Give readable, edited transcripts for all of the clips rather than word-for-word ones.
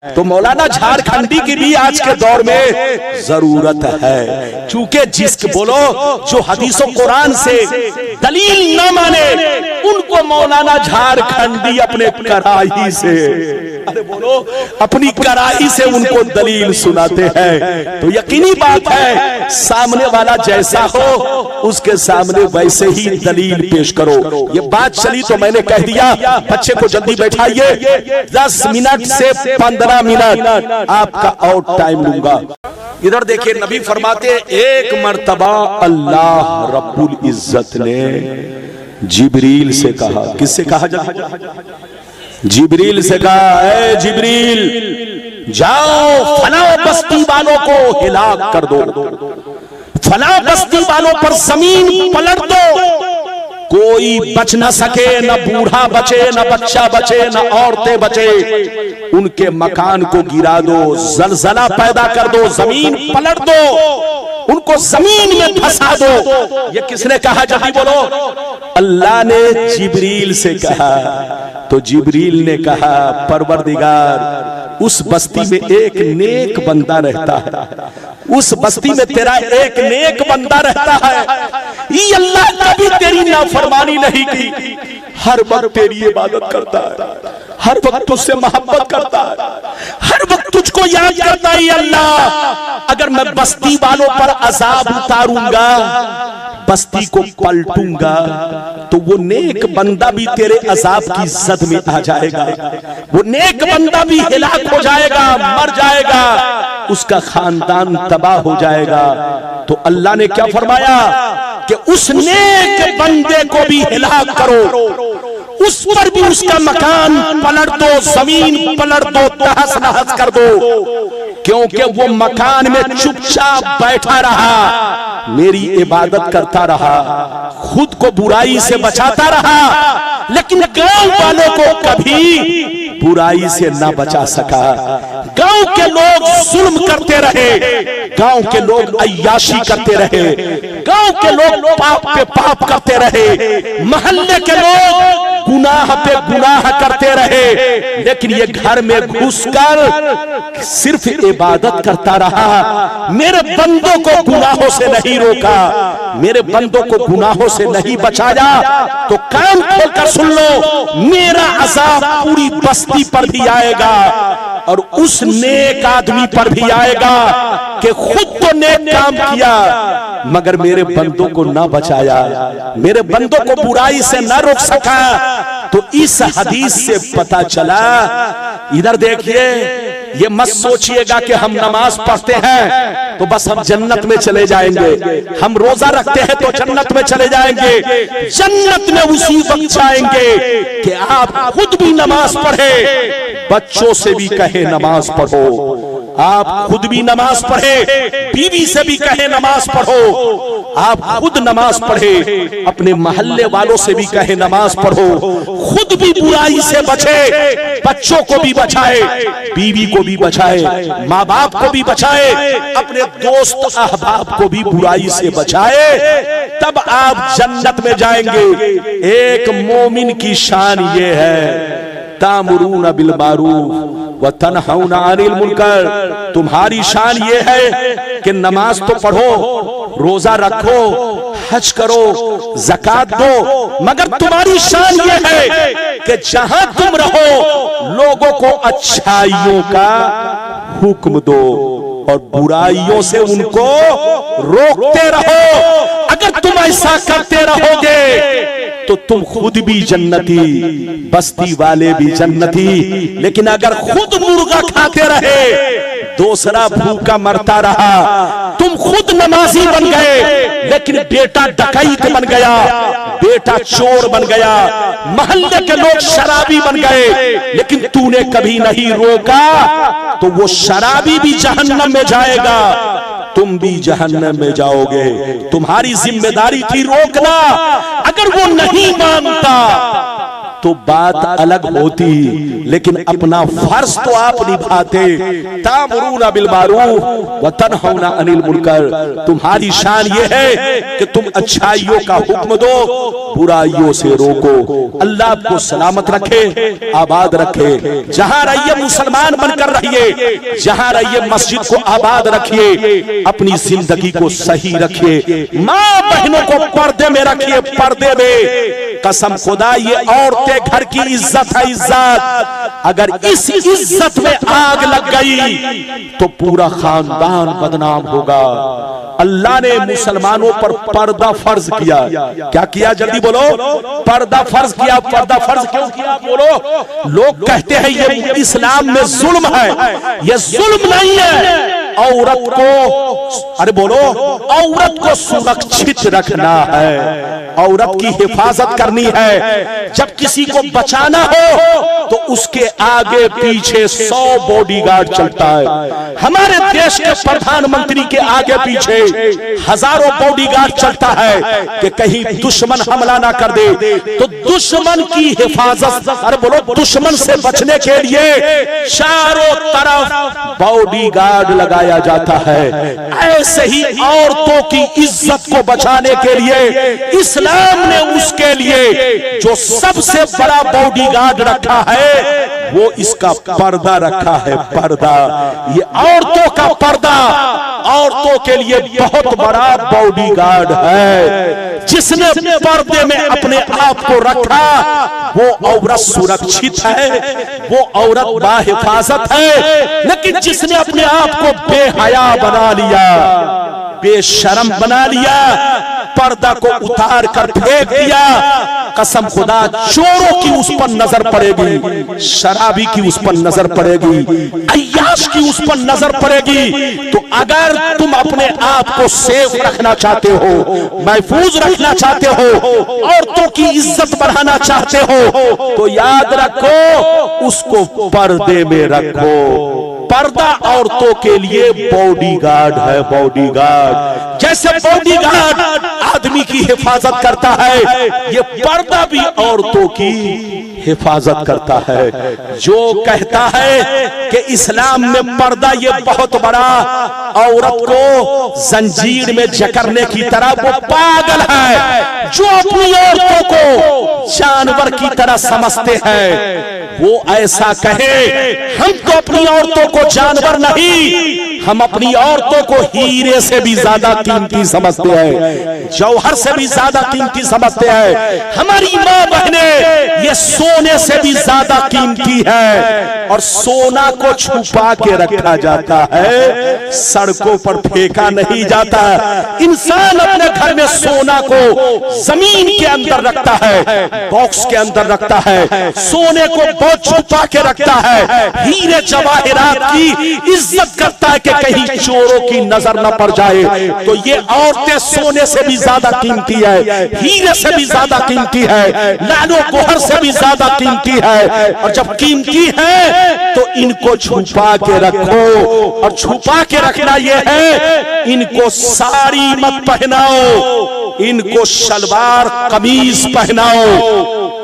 तो मौलाना झारखंडी की भी आज के दौर में जरूरत है, क्योंकि जिसको बोलो जो हदीसों कुरान से दलील न माने उनको मौलाना झारखंडी अपने कराही से, अरे बोलो, अपनी कराही से उनको दलील सुनाते हैं। तो यकीनी बात है सामने वाला जैसा हो उसके सामने वैसे ही दलील पेश करो। ये बात चली तो मैंने कह दिया, बच्चे को जल्दी बैठाइए, 10 मिनट से 15 मिनट आपका और टाइम लूंगा। इधर देखिए, नबी फरमाते एक मर्तबा अल्लाह रब्बुल इज्जत ने जिब्रील से कहा, किससे कहा? जिब्रील से कहा, ऐ जिब्रील जाओ फला बस्ती वालों को हिलाक कर दो, फला बस्ती वालों पर जमीन पलट दो, कोई बच न सके, न बूढ़ा बचे, न बच्चा बचे, न औरतें बचे, उनके मकान को गिरा दो, जलजला पैदा कर दो, जमीन पलट दो, उनको जमीन में फंसा दो। ये किसने कहा? जल्दी बोलो। अल्लाह ने जिब्रील से कहा। तो जिब्रील ने कहा, परवरदिगार उस बस्ती में एक नेक बंदा रहता है, उस बस्ती में तेरा एक नेक बंदा रहता है, ये अल्लाह कभी तेरी नाफरमानी नहीं की, हर वक्त तेरी इबादत करता है, हर वक्त तुझसे मोहब्बत करता है, हर वक्त तुझको याद करता है। अल्लाह अगर मैं बस्ती वालों पर अजाब उतारूंगा, बस्ती को पलटूंगा, तो वो नेक बंदा भी तेरे अजाब की जद में आ जाएगा, वो नेक बंदा भी हिलाक हो जाएगा, मर जाएगा, उसका खानदान तबाह हो जाएगा। तो अल्लाह ने क्या फरमाया कि उस नेक बंदे को भी हिलाक करो, उस पर भी उसका मकान पलट दो, जमीन पलट दो, तहस नहस कर दो, क्योंकि वो मकान में चुपचाप बैठा रहा, मेरी इबादत करता रहा, खुद को बुराई से बचाता रहा, लेकिन गांव वालों को कभी बुराई से ना बचा सका। गांव के लोग जुल्म करते रहे, गांव के लोग अय्याशी करते रहे, गांव के लोग पाप पे पाप करते रहे, मोहल्ले के लोग गुनाह पे गुनाह करते रहे, लेकिन ये घर में घुसकर सिर्फ इबादत करता रहा, मेरे बंदों को गुनाहों से नहीं रोका, मेरे बंदों को गुनाहों से नहीं बचाया। तो कान खोलकर सुन लो, मेरा अज़ाब पूरी बस्ती पर भी आएगा और उस नेक आदमी पर भी आएगा कि खुद तो नेक काम किया मगर मेरे बंदों को ना बचाया, मेरे बंदों को बुराई से ना रोक सका। तो इस हदीस से पता चला, इधर देखिए, ये मत सोचिएगा कि हम नमाज पढ़ते हैं तो बस हम जन्नत में चले जाएंगे, हम रोजा रखते हैं तो जन्नत में चले जाएंगे। जन्नत में उसी वक्त जाएंगे कि आप खुद भी नमाज पढ़े, बच्चों से भी कहे नमाज पढ़ो, आप खुद भी नमाज पढ़े, बीवी से भी कहे नमाज पढ़ो, आप खुद नमाज पढ़े, अपने मोहल्ले वालों से भी कहे नमाज पढ़ो, खुद भी बुराई से बचे, बच्चों को भी बचाए, बीवी को भी बचाए, माँ बाप को भी बचाए, अपने दोस्त अहबाब को भी बुराई से बचाए, तब आप जन्नत में जाएंगे। एक मोमिन की शान ये है, तामुरून बिल मारूफ व तनहौना अनिल मुनकर, तुम्हारी शान ये है कि नमाज तो पढ़ो, रोजा रखो, हज करो, ज़कात दो, मगर तुम्हारी शान ये है कि जहां तुम रहो लोगों को अच्छाइयों का हुक्म दो और बुराइयों से उनको रोकते रहो। अगर तुम ऐसा करते रहोगे तो तुम खुद भी जन्नती, बस्ती वाले भी जन्नती। लेकिन अगर खुद मुर्गा खाते रहे, दूसरा भूखा मरता रहा, तुम खुद नमाजी बन गए लेकिन बेटा डकैत बन गया, बेटा चोर बन गया, मोहल्ले के लोग शराबी बन गए, लेकिन तूने कभी नहीं रोका, तो वो शराबी भी जहन्नम में जाएगा, तुम भी जहन्नम में जाओगे। तुम्हारी जिम्मेदारी थी रोकना। अगर वो नहीं मानता तो बात अलग होती, लेकिन अपना फर्ज तो आप निभाते। तामुरूना बिल मारूफ व तनहौना अनिल मुनकर, तुम्हारी शान ये है कि तुम अच्छाइयों का हुक्म दो, बुराइयों से रोको। अल्लाह आपको सलामत रखे, आबाद रखे। जहां रहिए मुसलमान बनकर रहिए, जहां रहिए मस्जिद को आबाद रखिए, अपनी जिंदगी को सही रखिए, माँ बहनों को पर्दे में रखिए, पर्दे में। कसम खुदा ये औरतें घर की इज्जत है, इज्जत। अगर इस इज्जत में आग लग गई तो पूरा खानदान बदनाम होगा। अल्लाह ने मुसलमानों पर पर्दा फर्ज किया। क्या किया? जल्दी बोलो। पर्दा फर्ज किया। पर्दा फर्ज क्यों किया? बोलो। लोग कहते हैं ये इस्लाम में जुल्म है। ये जुल्म नहीं है। औरत को, अरे बोलो, औरत को सुरक्षित रखना है, औरत की हिफाजत करनी है। जब किसी को बचाना हो तो उसके आगे पीछे 100 बॉडीगार्ड चलता है। हमारे देश के प्रधानमंत्री के आगे पीछे हजारों बॉडीगार्ड चलता है कि कहीं दुश्मन हमला ना कर दे। तो दुश्मन की हिफाजत, अरे बोलो, दुश्मन से बचने के लिए चारों तरफ बॉडीगार्ड लगाया जाता है। ऐसे ही औरतों की इज्जत को बचाने के लिए इस्लाम ने उसके लिए जो सबसे बड़ा बॉडीगार्ड रखा है वो इसका पर्दा रखा है। पर्दा, ये औरतों का पर्दा औरतों के लिए बहुत बड़ा बॉडीगार्ड है। जिसने पर्दे में अपने आप को रखा वो औरत सुरक्षित है, वो औरत बाहिफाजत है। लेकिन जिसने अपने आप को बेहया बना लिया, बेशरम बना लिया, पर्दा को उतार कर फेंक दिया, कसम खुदा चोरों की उस पर नजर पड़ेगी, शराबी की उस पर नजर पड़ेगी, अय्याश की उस पर नजर पड़ेगी। तो अगर तुम अपने आप को सेफ रखना चाहते हो, महफूज रखना चाहते हो, औरतों की इज्जत बढ़ाना चाहते हो, तो याद रखो उसको पर्दे में रखो। पर्दा औरतों के लिए बॉडीगार्ड है, बॉडीगार्ड। जैसे बॉडीगार्ड आदमी की हिफाजत करता है, ये पर्दा भी औरतों की हिफाजत करता है। जो कहता है कि इस्लाम में पर्दा ये बहुत बड़ा औरत को जंजीर में जकड़ने की तरह, वो पागल है। जो अपनी औरतों को जानवर की तरह समझते हैं वो ऐसा कहे। हम तो अपनी औरतों को जानवर नहीं, हम अपनी औरतों को हीरे से भी ज्यादा कीमती समझते हैं, जौहर से भी ज्यादा कीमती समझते हैं। हमारी माँ बहने ये सोने से भी ज्यादा कीमती है। और सोना को छुपा के रखा जाता है, सड़कों पर फेंका नहीं जाता। इंसान अपने घर में सोना को जमीन के अंदर रखता है, बॉक्स के अंदर रखता है, सोने को बहुत छुपा के रखता है, हीरे जवाहरात की इज्जत करता है कि कहीं चोरों की नजर न पड़ जाए। तो ये औरतें सोने से भी ज्यादा कीमती है, हीरे से भी ज्यादा कीमती है, लालो गोहर से भी ज्यादा कीमती है। और जब कीमती है तो इनको छुपा के रखो। और छुपा के रखना यह है, इनको साड़ी मत पहनाओ, इनको शलवार कमीज पहनाओ।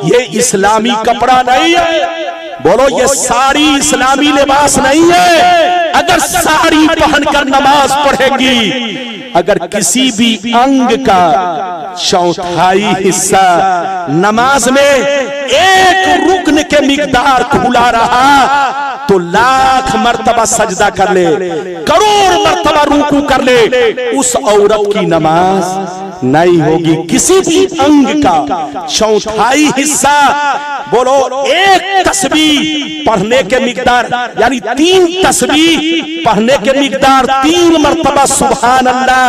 ये इस्लामी कपड़ा नहीं है। बोलो, ये साड़ी इस्लामी लिबास नहीं है। अगर साड़ी पहनकर नमाज पढ़ेगी, अगर किसी भी अंग का चौथाई हिस्सा नमाज में एक रुकन के मिकदार खुला रहा तो लाख मर्तबा सजदा कर ले, करोड़ मर्तबा रुकू कर ले, उस औरत की नमाज नहीं होगी। किसी भी अंग का चौथाई हिस्सा, बोलो, एक तस्बीह पढ़ने के मिकदार, यानी 3 तस्बीह पढ़ने के मिकदार 3 मर्तबा सुभान अल्लाह,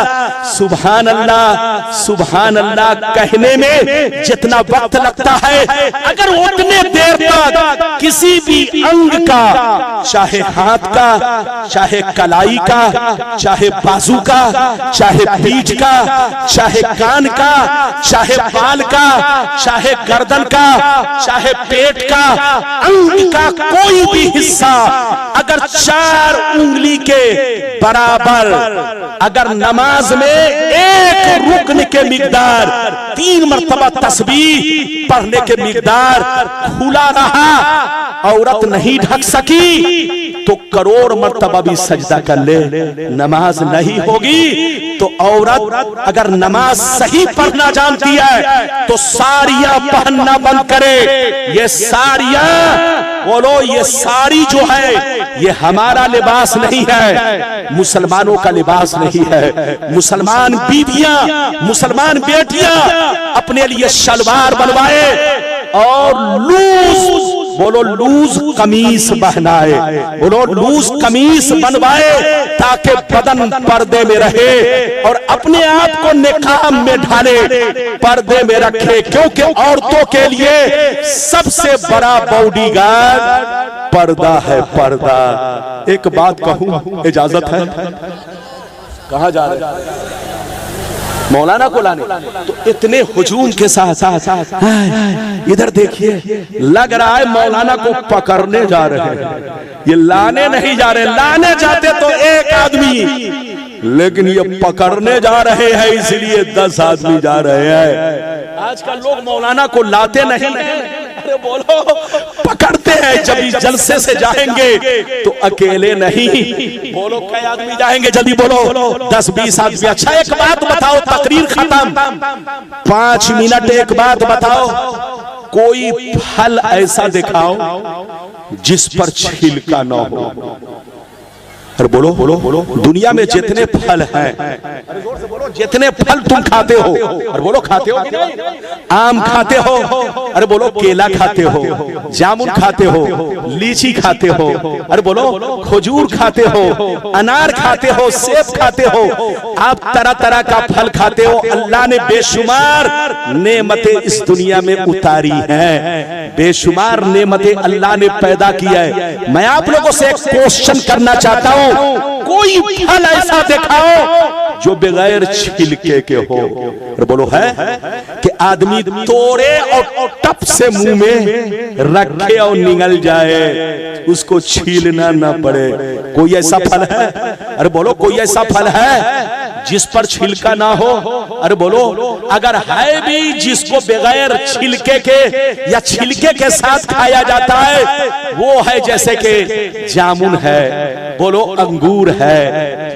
सुभान अल्लाह, सुभान अल्लाह कहने में जितना वक्त लगता है, अगर उतने देर तक किसी भी अंग का, चाहे हाथ का, चाहे कलाई का, चाहे बाजू का, चाहे पीठ का, चाहे कान का, चाहे बाल का, चाहे गर्दन का, चाहे पेट का, अंग का कोई भी हिस्सा अगर 4 उंगली के बराबर अगर नमाज में एक रुकन के मिकदार 3 मरतबा तस्बीह पढ़ने के मिकदार खुला रहा, औरत नहीं ढक सकी तो करोड़ मरतबा भी सजदा कर ले, नमाज नहीं होगी। तो औरत अगर नमाज सही पढ़ना जानती है तो साड़ियां पहनना बंद करे। ये साड़ियां, बोलो, ये साड़ी जो है ये हमारा लिबास नहीं है, मुसलमानों का लिबास नहीं है। मुसलमान बीवियां, मुसलमान बेटियां अपने लिए शलवार बनवाए और लूज, बोलो, लूज कमीज पहनाए, बोलो, लूज कमीज बनवाए ताकि बदन पर्दे में रहे और अपने आप को निकाब में ढाले, पर्दे में रखे। क्योंकि औरतों के लिए सबसे बड़ा बॉडीगार्ड पर्दा है, पर्दा। एक बात कहूं, इजाजत है? कहां जा रहे हैं? मौलाना को लाने। तो इतने हुजूम के साथ इधर देखिए, लग रहा है मौलाना को पकड़ने जा रहे हैं, ये लाने नहीं जा रहे। लाने जाते तो एक आदमी, लेकिन ये पकड़ने जा रहे हैं, इसलिए 10 आदमी जा रहे हैं। आजकल लोग मौलाना को लाते नहीं, अरे बोलो, पकड़ते हैं। जब इस जलसे से जाएंगे तो अकेले नहीं, बोलो, कई आदमी जाएंगे? जल्दी बोलो, 10-20 आदमी। अच्छा, एक बात बताओ, तकरीर खत्म, 5 मिनट एक बात बताओ, कोई फल ऐसा दिखाओ जिस पर छिलका न हो। अरे बोलो बोलो बोलो, दुनिया में जितने फल हैं, अरे जोर से बोलो, जितने फल तुम खाते हो, अरे बोलो, खाते हो? आम खाते हो, अरे बोलो, केला खाते हो, जामुन खाते हो, लीची खाते हो, अरे बोलो, खजूर खाते हो, अनार खाते हो, सेब खाते हो, आप तरह तरह का फल खाते हो। अल्लाह ने बेशुमार नेमतें इस दुनिया में उतारी हैं, बेशुमार नेमतें अल्लाह ने पैदा किया है। मैं आप लोगों से एक क्वेश्चन करना चाहता हूं, कोई फल ऐसा दिखाओ जो बगैर छिलके के हो। और बोलो, है कि आदमी तोड़े और टप से मुंह में रखे और निगल जाए, उसको छीलना ना पड़े। कोई ऐसा फल है? अरे बोलो, कोई ऐसा फल है जिस पर छिलका ना हो? अरे बोलो, अगर है भी जिसको बगैर छिलके के या छिलके के साथ खाया जाता है, वो है जैसे कि जामुन है, बोलो, अंगूर है,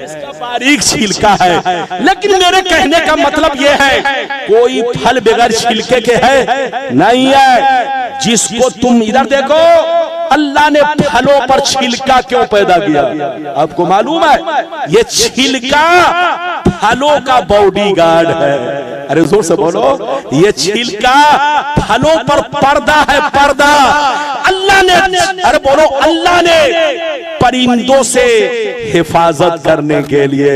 जिसका बारीक छिलका है। लेकिन मेरे कहने का मतलब ये है, कोई फल बगैर छिलके के है नहीं है। जिसको तुम इधर देखो, अल्लाह ने फलों पर छिलका क्यों पैदा किया? आपको मालूम है? ये छिलका फलों का बॉडीगार्ड है। अरे जोर से बोलो, ये छिलका फलों पर पर्दा है, पर्दा। अल्लाह ने, अरे बोलो, अल्लाह ने परिंदों से हिफाजत करने के लिए,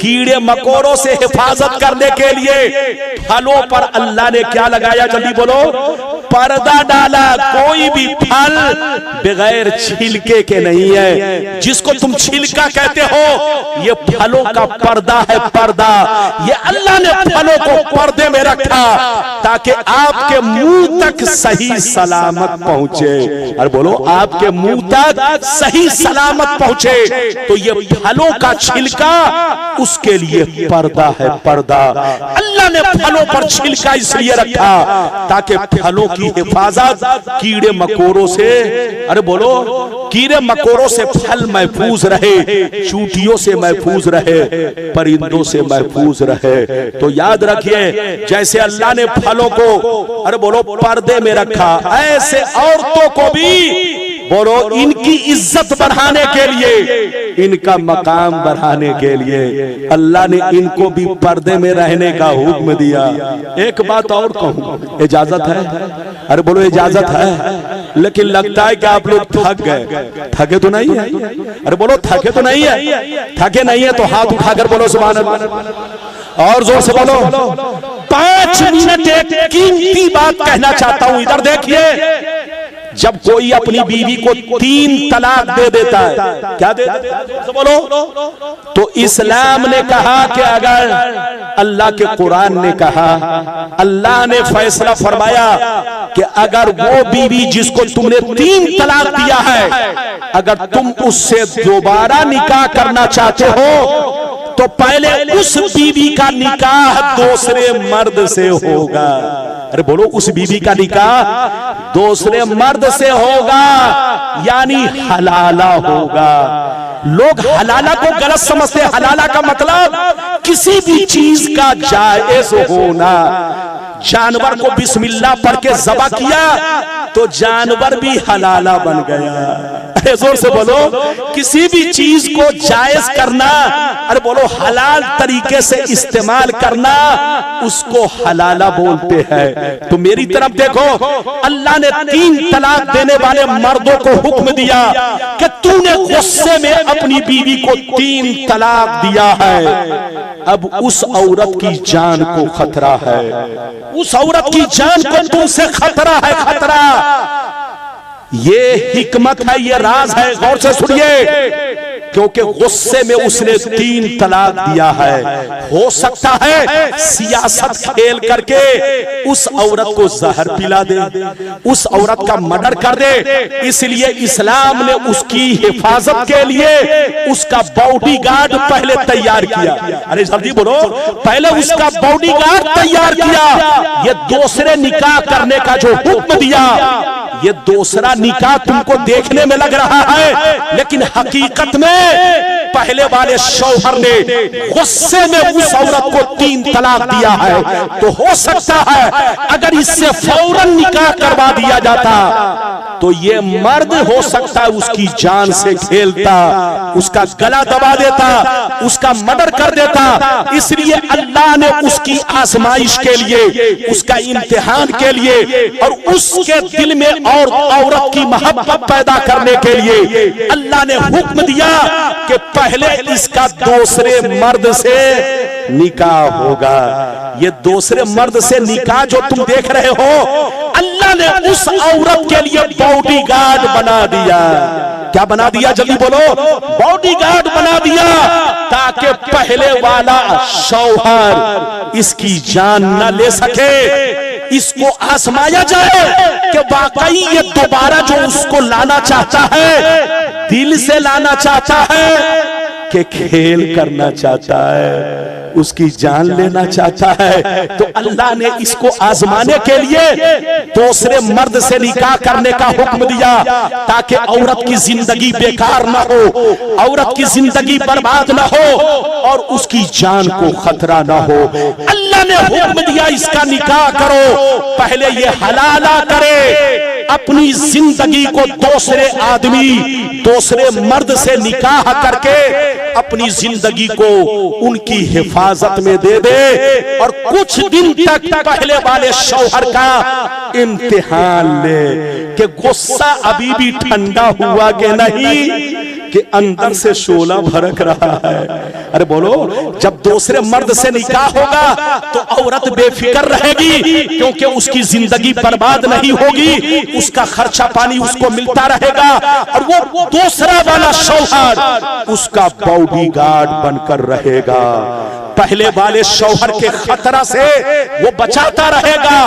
कीड़े मकोड़ों से हिफाजत करने के लिए फलों पर अल्लाह ने क्या लगाया? जल्दी बोलो, पर्दा डाला। कोई भी फल बगैर छिलके के नहीं है। जिसको तुम छिलका कहते हो, ये फलों का पर्दा है, पर्दा। ये अल्लाह ने फलों को पर्दे में रखा ताकि आपके मुंह तक सही सलामत पहुंचे। अरे बोलो, आपके मुंह तक सही सलामत पहुंचे। तो ये फलों का छिलका उसके लिए पर्दा है, पर्दा। अल्लाह ने फलों पर छिलका इसलिए रखा ताकि फलों की हिफाजत कीड़े मकोड़ों से, अरे बोलो, कीड़े मकोड़ों से फल महफूज रहे, चूंटियों से महफूज रहे, परिंदों से महफूज रहे। तो याद रखिए, जैसे अल्लाह ने फलों को, अरे बोलो, पर्दे में रखा, ऐसे औरतों को भी, बोलो, इनकी इज्जत बढ़ाने के लिए, इनका मकाम बढ़ाने के लिए अल्लाह ने इनको भी पर्दे में रहने का हुक्म दिया। एक बात और कहूं, इजाजत है? अरे बोलो, इजाजत है? लेकिन लगता है कि आप लोग थक गए। थके तो नहीं है? अरे बोलो, थके तो नहीं है? थके नहीं है तो हाथ उठाकर बोलो सुभान अल्लाह, और जोर से बोलो। 5 मिनट एक कीमती बात कहना चाहता हूं, इधर देखिए। जब कोई अपनी बीवी को 3 तलाक दे देता है, क्या दे देता है बोलो, तो इस्लाम ने कहा कि अगर अल्लाह के कुरान ने कहा, अल्लाह ने फैसला फरमाया कि अगर वो बीवी जिसको तुमने 3 तलाक दिया है, अगर तुम उससे दोबारा निकाह करना चाहते हो तो पहले उस बीवी का निकाह दूसरे मर्द से होगा। अरे बोलो, उस बीवी का निकाह दूसरे मर्द से होगा, यानी हलाला होगा। लोग हलाला को गलत समझते हैं। हलाला का मतलब किसी भी चीज का जायज होना। जानवर को बिस्मिल्लाह पढ़ के ज़बह किया तो जानवर भी हलाला बन गया। जोर से बोलो, किसी भी चीज को जायज करना, अरे बोलो हलाल तरीके से इस्तेमाल करना, उसको हलाला बोलते हैं। तो मेरी तरफ देखो, अल्लाह ने 3 तलाक देने वाले मर्दों को हुक्म दिया कि तूने गुस्से में अपनी बीवी को 3 तलाक दिया है, अब उस औरत की जान को खतरा है, उस औरत की जान को तुमसे खतरा है, खतरा। ये हिकमत है, ये राज है, गौर से सुनिए। क्योंकि गुस्से में उसने 3 तलाक दिया है। हो सकता है सियासत खेल करके उस औरत को जहर पिला दे, उस औरत का मर्डर कर दे। इसलिए इस्लाम ने उसकी हिफाजत के लिए उसका बॉडीगार्ड पहले तैयार किया। अरे जल्दी बोलो, पहले उसका बॉडीगार्ड तैयार किया। ये दूसरे निकाह करने का जो हुक्म दिया, ये दूसरा निकाह तुमको देखने में लग रहा है, लेकिन हकीकत में पहले वाले शौहर ने गुस्से में उस औरत को 3 तलाक दिया है। तो हो सकता है अगर इससे फौरन निकाह करवा दिया जाता तो ये मर्द हो सकता है उसकी जान से खेलता, उसका गला दबा देता, उसका मर्डर कर देता। इसलिए अल्लाह ने उसकी आजमाइश के लिए, उसका इम्तिहान के लिए और उसके दिल में और औरत की मोहब्बत पैदा करने के लिए अल्लाह ने हुक्म दिया कि पहले इसका दूसरे मर्द से निकाह होगा। ये दूसरे मर्द से निकाह जो तुम देख रहे हो, अल्लाह ने उस औरत के लिए बॉडीगार्ड बना दिया। क्या बना दिया, जल्दी बोलो, बॉडीगार्ड बना दिया, ताकि पहले वाला शौहर इसकी जान न ले सके। इसको आजमाया जाए कि वाकई ये दोबारा जो उसको लाना चाहता है, दिल से लाना चाहता है कि खेल करना चाहता है, उसकी जान लेना चाहता है। तो अल्लाह ने इसको आजमाने के लिए दूसरे मर्द से निकाह करने का हुक्म दिया, ताकि औरत की जिंदगी बेकार ना हो, औरत की जिंदगी बर्बाद ना हो और उसकी जान को खतरा ना हो। अल्लाह ने हुक्म दिया इसका निकाह करो, पहले ये हलाला करे, अपनी जिंदगी को दूसरे आदमी, दूसरे मर्द से निकाह करके अपनी जिंदगी को उनकी हिफाजत में दे दे और कुछ दिन तक पहले वाले शौहर का इम्तिहान ले कि गुस्सा अभी भी ठंडा हुआ कि नहीं, कि अंदर से शोला भड़क रहा है। अरे बोलो, जब दूसरे मर्द से निकाह होगा तो औरत बेफिक्र रहेगी, क्योंकि उसकी जिंदगी बर्बाद नहीं होगी, उसका खर्चा पानी उसको मिलता रहेगा और वो दूसरा वाला शौहर उसका बॉडीगार्ड बनकर रहेगा। पहले वाले शौहर के खतरा से वो बचाता रहेगा।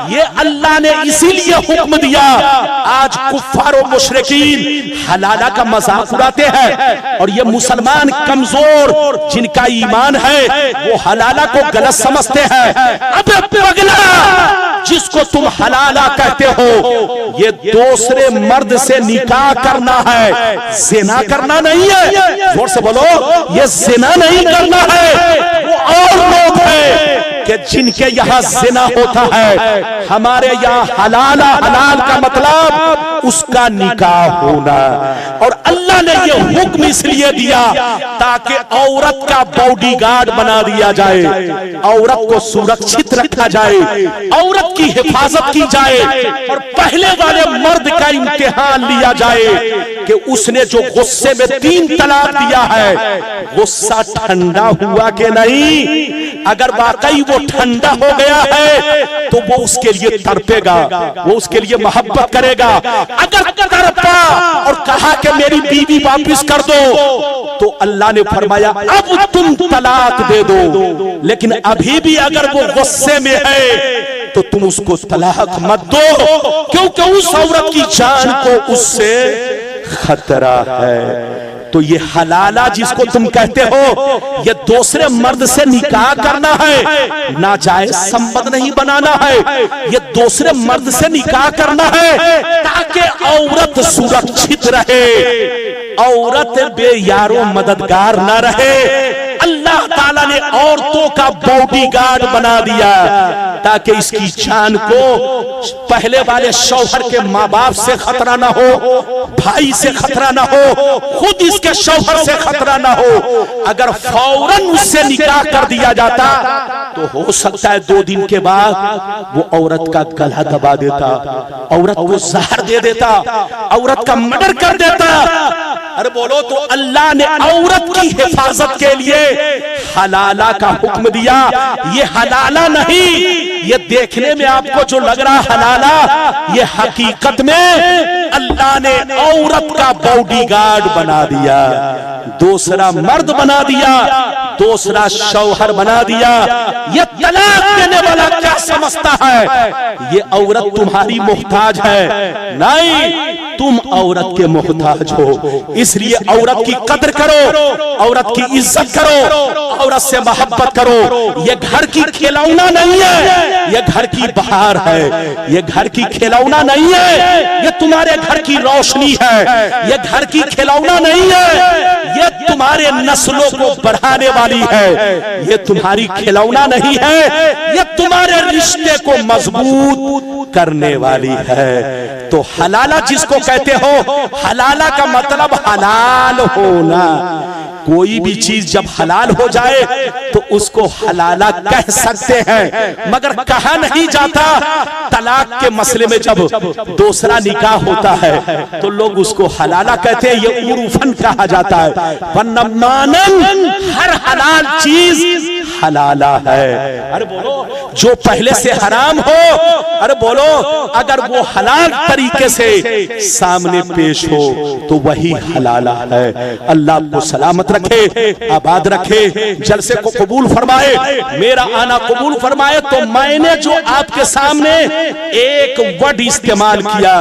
ये अल्लाह ने इसीलिए हुक्म दिया। आज कुफ्फार और मुशरिकीन हलाला का मजाक उड़ाते हैं और ये मुसलमान कमजोर जिनका ईमान है वो हलाला को गलत समझते हैं। अबे पगला, जिसको तुम हलाला कहते हो, ये दूसरे मर्द से निकाह करना है, ज़िना करना नहीं है। जोर से बोलो, ये ज़िना नहीं करना है। वो और लोग हैं कि जिनके यहाँ ज़िना होता है। हमारे यहाँ हलाला, हलाल का मतलब उसका निकाह होना। और अल्लाह ने ये हुक्म इसलिए दिया ताकि औरत का बॉडीगार्ड बना दिया जाए, औरत को सुरक्षित रखा जाए, औरत की हिफाजत की जाए और पहले वाले मर्द का इम्तिहान लिया जाए कि उसने जो गुस्से में 3 तलाक दिया है, गुस्सा ठंडा हुआ कि नहीं। अगर वाकई वो ठंडा हो गया है तो वो उसके लिए तड़पेगा, वो उसके लिए मोहब्बत करेगा, अगर तड़पा और कहा कि मेरी बीवी वापस कर दो, तो अल्लाह ने फरमाया अब तुम तलाक दे दो, लेकिन अभी भी अगर वो गुस्से में है तो तुम उसको तलाक मत दो, क्योंकि उस औरत की जान को उससे खतरा है। तो ये हलाला जिसको तुम कहते हो, ये दूसरे मर्द से निकाह करना है, नाजायज संबंध नहीं बनाना है, ये दूसरे मर्द से निकाह करना है ताकि औरत सुरक्षित रहे, औरत बेयारो मददगार ना रहे। अल्लाह ताला ने औरतों का बॉडीगार्ड बना दिया ताकि इसकी जान को पहले वाले शौहर के माँ बाप से खतरा ना हो, भाई से खतरा ना हो, खुद इसके शौहर से खतरा ना हो। अगर फौरन उससे निकाह कर दिया जाता तो हो सकता है 2 दिन के बाद वो औरत का गला दबा देता, औरत को जहर दे देता, औरत का मर्डर कर देता। अरे बोलो, तो अल्लाह ने औरत की हिफाजत के लिए हलाला का हुक्म दिया। ये हलाला नहीं, ये देखने में आपको जो लग रहा हलाला, ये हकीकत में अल्लाह ने औरत का बॉडीगार्ड बना दिया, दूसरा मर्द बना दिया, दूसरा शौहर बना दिया। ये तलाक देने वाला क्या समझता है ये औरत तुम्हारी मोहताज है? नहीं, तुम औरत के मोहताज हो। इसलिए औरत की कदर करो, औरत की इज्जत करो, औरत से मोहब्बत करो। ये घर की खिलौना नहीं है, ये घर की बहार है, ये घर की खिलौना नहीं है, ये तुम्हारे घर की रोशनी है, ये घर की खिलौना नहीं है, ये तुम्हारे नस्लों को बढ़ाने वाली है, ये तुम्हारी खिलौना नहीं है, ये तुम्हारे रिश्ते को मजबूत करने वाली है। तो हलाला जिसको कहते हो, हलाला का मतलब हलाल होना। कोई भी चीज जब हलाल हो जाए तो उसको हलाला कह सकते हैं, मगर कहा नहीं जाता। तलाक के मसले में जब दूसरा निकाह होता है तो लोग उसको हलाला कहते हैं, ये उर्फन कहा जाता है, वरना मानन हर हलाल चीज हलाला है। अरे बोलो, जो पहले से हराम हो, अरे बोलो, अगर वो हलाल तरीके से सामने पेश हो तो वही हलाला है। अल्लाह को सलामत रखे, आबाद रखे, जलसे को कबूल फरमाए, मेरा आना कबूल फरमाए। तो मैंने जो आपके सामने एक वर्ड इस्तेमाल किया,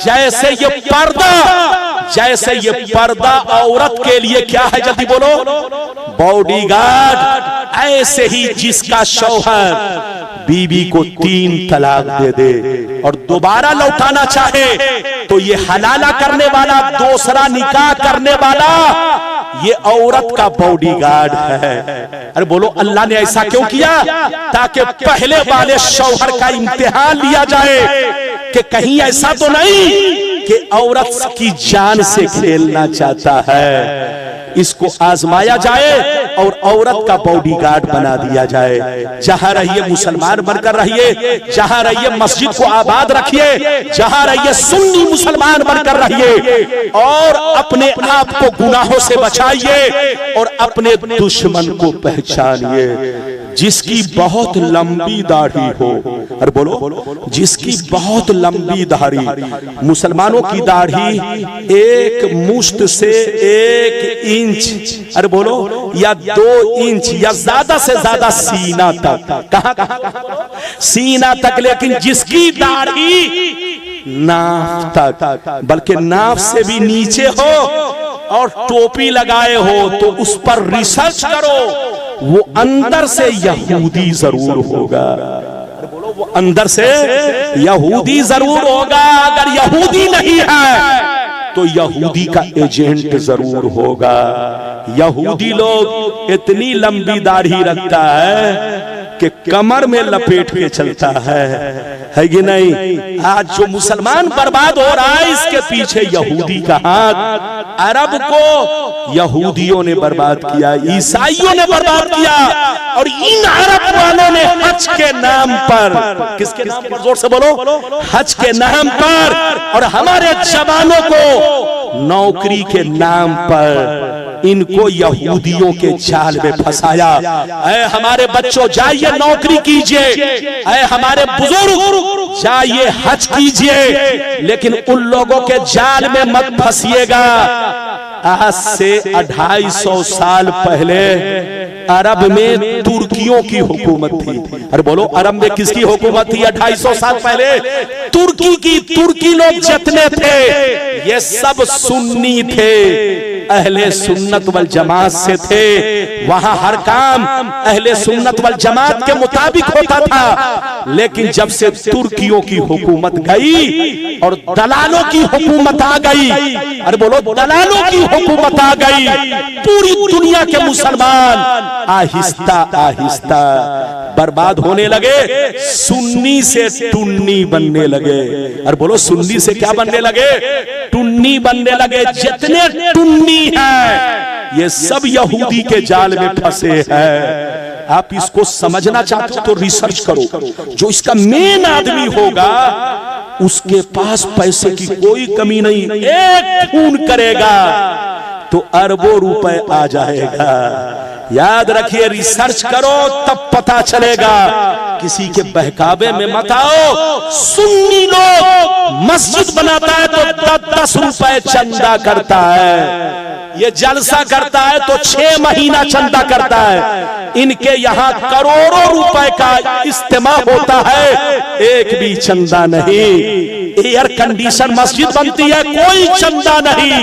जैसे ये पर्दा, जैसे ये पर्दा औरत के लिए क्या है, जल्दी बोलो, बॉडीगार्ड, ऐसे ही जिसका शौहर बीवी को 3 तलाक दे दे और दोबारा लौटाना चाहे तो ये हलाला करने वाला, दूसरा निकाह करने वाला, ये औरत का बॉडीगार्ड है। अरे बोलो, अल्लाह ने ऐसा क्यों किया? ताकि पहले वाले शौहर का इम्तिहान लिया जाए कि कहीं ऐसा तो नहीं कि औरत की जान से खेलना चाहता है। इसको आजमाया जाए और औरत का बॉडीगार्ड बना दिया जाए। जहां रहिए मुसलमान बनकर रहिए, जहां रहिए मस्जिद को आबाद रखिए, जहां रहिए सुन्नी मुसलमान बनकर रहिए और अपने आप को गुनाहों से बचाइए और अपने दुश्मन को पहचानिए। जिसकी बहुत लंबी दाढ़ी हो, अरे बोलो, जिसकी बहुत लंबी दाढ़ी, मुसलमानों की दाढ़ी 1 मुश्त से 1 इंच, अरे बोलो, या 2 इंच या ज्यादा से ज्यादा सीना तक, कहां सीना तक, लेकिन जिसकी दाढ़ी नाफ तक, बल्कि नाफ से भी नीचे हो और टोपी लगाए हो, तो उस पर रिसर्च करो, वो अंदर से यहूदी जरूर होगा। वो अंदर से यहूदी जरूर होगा। अगर यहूदी नहीं है तो यहूदी का एजेंट जरूर होगा। यहूदी लोग इतनी लंबी दाढ़ी रखता है कि कमर में लपेट के चलता है कि नहीं? आज जो मुसलमान बर्बाद हो रहा है, इसके पीछे यहूदी का हाथ। अरब को यहूदियों ने बर्बाद किया, ईसाइयों ने बर्बाद किया, और इन अरब वालों ने हज के नाम पर, किसके नाम पर, जोर से बोलो, हज के नाम पर, और हमारे जवानों को नौकरी के नाम पर इनको यहूदियों के जाल में फंसाया। ऐ हमारे बच्चों, जाइए नौकरी कीजिए। ऐ हमारे बुजुर्ग जाइए हज कीजिए, लेकिन उन लोगों के जाल में मत फंसिएगा। आज से 250 साल पहले अरब में तुर्कियों की हुकूमत थी। अरे बोलो, अरब में किसकी हुकूमत थी 250 साल पहले? तुर्की की। तुर्की लोग जितने थे ये सब सुन्नी थे, अहले सुन्नत वल जमात से थे। वहां हर काम अहले सुन्नत वल जमात के मुताबिक होता था। लेकिन जब से तुर्कियों की हुकूमत गई और दलालों की हुकूमत आ गई, अरे बोलो, दलालों की हुकूमत आ गई, पूरी दुनिया के मुसलमान आहिस्ता आहिस्ता बर्बाद होने लगे, सुन्नी से टुन्नी बनने लगे। अरे बोलो, सुन्नी से क्या बनने लगे? टुन्नी बनने लगे। जितने टुन्नी हैं ये सब यहूदी के जाल में फंसे हैं। आप इसको समझना चाहते हो तो रिसर्च करो। जो इसका मेन आदमी होगा उसके पास पैसे की कोई कमी नहीं, एक खून करेगा तो अरबों रुपए आ जाएगा। याद रखिए, रिसर्च करो तब पता चलेगा। किसी के बहकावे में मत आओ। सुन्नी लोग मस्जिद बनाता है तो 10-10 रुपए चंदा करता है, ये जलसा करता है तो 6 महीना चंदा करता है। इनके यहाँ करोड़ों रुपए का इस्तेमाल होता है, एक भी चंदा नहीं। एयर कंडीशन मस्जिद बनती है, कोई चंदा नहीं।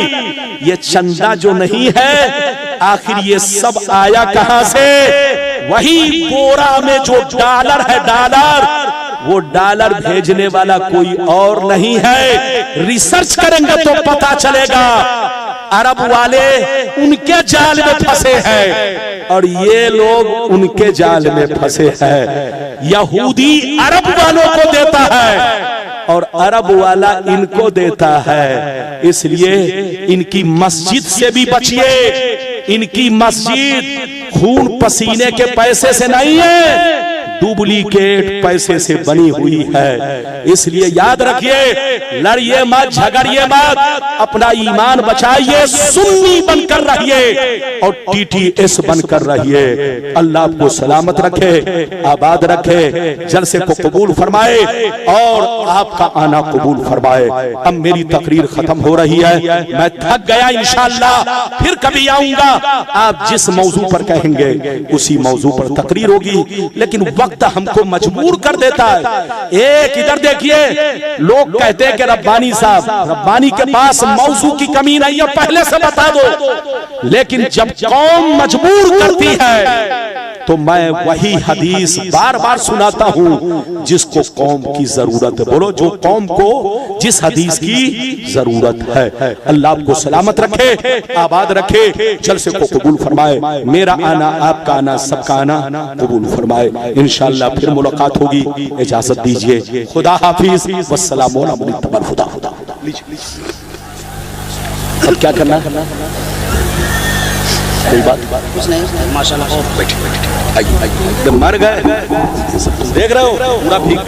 ये चंदा जो नहीं है, आखिर ये सब आया कहां से? वही बोरा में जो डॉलर है, डॉलर, वो डॉलर भेजने वाला कोई और नहीं है। रिसर्च करेंगे तो पता चलेगा। अरब वाले उनके जाल में फंसे हैं और ये लोग उनके जाल में फंसे हैं। यहूदी अरब वालों को देता है और अरब वाला इनको देता है। इसलिए इनकी मस्जिद से भी बचिए। इनकी मस्जिद खून पसीने के पैसे से नहीं है, डुप्लीकेट पैसे से बनी हुई है। इसलिए याद रखिए, लड़िए मत, झगड़िए मत, अपना ईमान बचाइए, सुन्नी बनकर रहिए और TTS बनकर रहिए। अल्लाह आपको सलामत रखे, आबाद रखे, जलसे को कबूल फरमाए और आपका आना कबूल फरमाए। अब मेरी तकरीर खत्म हो रही है, मैं थक गया। इंशाअल्लाह फिर कभी आऊंगा। आप जिस मौजू पर कहेंगे उसी मौजू पर तकरीर होगी, लेकिन वक्त हमको मजबूर कर देता है। एक इधर देखिए, लोग कहते हैं कि रब्बानी साहब, रब्बानी के पास मौजू की कमी नहीं है, पहले से बता दो। लेकिन जब कौम मजबूर करती है तो मैं वही हदीस बार बार सुनाता हूं जिसको कौम की जरूरत है। बोलो, जो कौम को जिस हदीस की जरूरत है। अल्लाह आपको सलामत रखे, आबाद रखे, जलसे को कबूल फरमाए। मेरा आना, आपका आना, सबका आना कबूल फरमाए। इंशाअल्लाह फिर मुलाकात होगी। इजाजत दीजिए। खुदा हाफिज, वस्सलाम अलैकुम। खुदा खुदा। अब क्या करना है? कोई बात कुछ नहीं, माशाल्लाह। बैठिए, आइए, मर गए, देख रहे हो पूरा भीग।